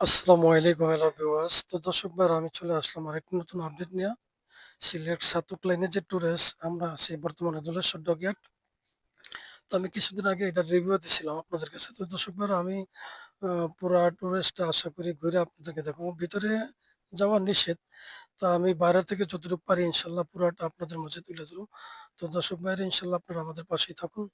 আসসালামু আলাইকুম hello viewers. তো দর্শক ভাইরা আমি চলে আসলাম আরেকটি নতুন আপডেট নিয়ে। সিলেট সাতক লাইনে যে ট্যুরিস্ট আমরা আছি বর্তমানে ধলেশ্বর ডকইয়ার্ড। তো আমি কিছুদিন আগে এটার রিভিউ দিছিলাম আপনাদের কাছে। তো দর্শক ভাইরা আমি পুরা ট্যুরিস্টটা আশা করি ঘুরে আপনাদেরকে দেখাবো। ভিতরে যাওয়া নিষেধ। তো আমি বাইরে থেকে যতটুকু পারি ইনশাআল্লাহ পুরাটা আপনাদের মাঝে তুলে ধরবো। তো দর্শক ভাইরা ইনশাআল্লাহ আপনারা আমাদের পাশেই থাকুন।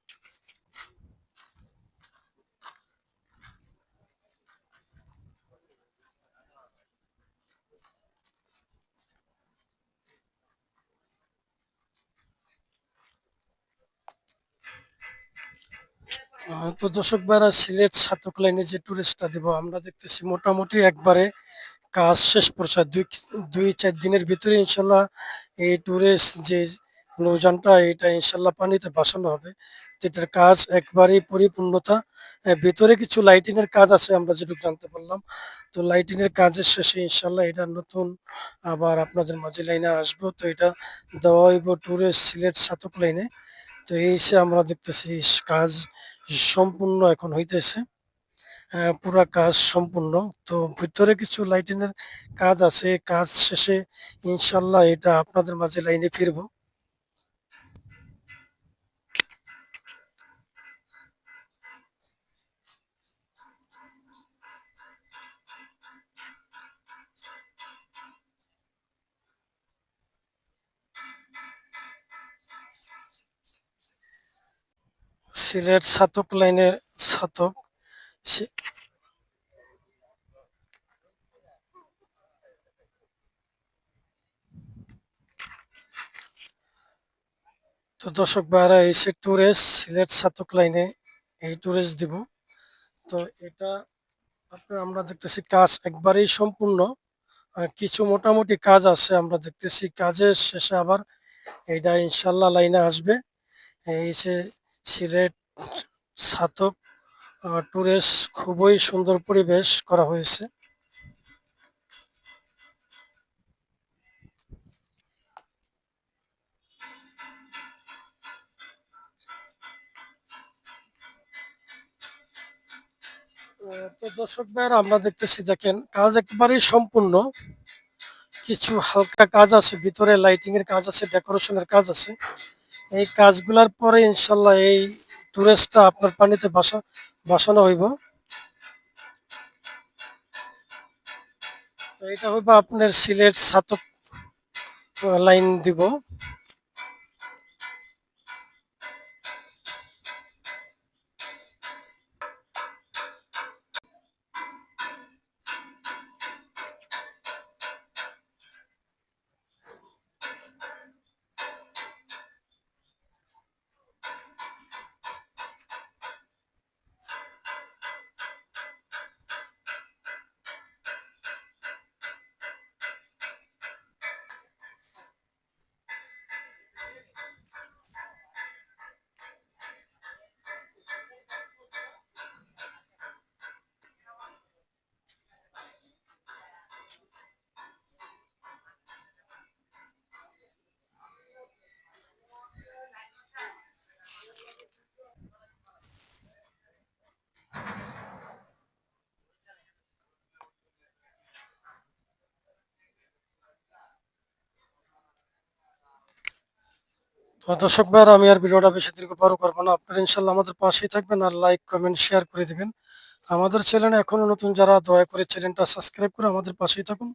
তো দর্শক ভাইরা সিলেট সাতক লাইনে যে ট্যুরিস্টটা দিব আমরা দেখতেছি মোটামুটি একবারে কাজ শেষ পর্যায়ে ২-৪ দিনের ভিতরে ইনশাল্লাহ এই ট্যুরিস্ট যে নৌযানটা এটা ইনশাল্লাহ পানিতে ভাসানো হবে। তো এটার কাজ একবারেই পরিপূর্ণতা। ভিতরে কিছু লাইটিং এর কাজ আছে আমরা যেটুকু জানতে পারলাম। তো লাইটিং এর কাজের শেষে ইনশাল্লাহ এটা নতুন আবার আপনাদের মাঝে লাইনে আসবো। তো এটা দেওয়া হইব ট্যুরিস্ট সিলেট সাতক লাইনে। তো এই হিসেবে আমরা দেখতেছি কাজ সম্পূর্ণ এখন হইতেছে। পুরা কাজ সম্পূর্ণ। তো ভিতরে কিছু লাইটিং এর কাজ আছে। কাজ শেষে ইনশাল্লাহ এটা আপনাদের মাঝে লাইনে ফিরবো। সিলেট ছাতক লাইনে ছাতক সি- তো দর্শক ভাইরা এসে ট্যুরিস্ট সিলেট ছাতক লাইনে এই ট্যুরিস্ট দিব। তো এটা আপনার আমরা দেখতেছি কাজ একবারেই সম্পূর্ণ। কিছু মোটামুটি কাজ আছে আমরা দেখতেছি কাজের শেষে আবার এইটা ইনশাল্লাহ লাইনে আসবে। এই যে সিলেট ছাতক ট্যুরিস্ট খুবই সুন্দর পরিবেশ করা হয়েছে। তো দর্শক ভাইয়েরা আমরা দেখতেছি দেখেন কাজ একেবারেই সম্পূর্ণ। কিছু হালকা কাজ আছে ভিতরে লাইটিং এর কাজ আছে ডেকোরেশনের কাজ আছে। এই কাজগুলার পরে ইনশাল্লাহ এই টুরিস্টটা আপনার পানিতে বাসানো হইব। তো এটা হইব আপনার সিলেট ছাতক লাইন দিব। তো দর্শক ভাইয়েরা আমি আর ভিডিওটা বেশি দীর্ঘ বড় করবো না। আপনারা ইনশাল্লাহ আমাদের পাশেই থাকবেন আর লাইক কমেন্ট শেয়ার করে দিবেন। আমাদের চ্যানেলে এখনো নতুন যারা দয়া করে চ্যানেলটা সাবস্ক্রাইব করে আমাদের পাশেই থাকুন।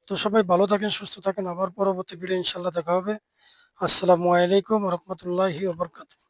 তো সবাই ভালো থাকেন সুস্থ থাকেন আবার পরবর্তী ভিডিও ইনশাল্লাহ দেখা হবে। আসসালামু আলাইকুম রহমতুল্লাহি ওবরকাতুহ।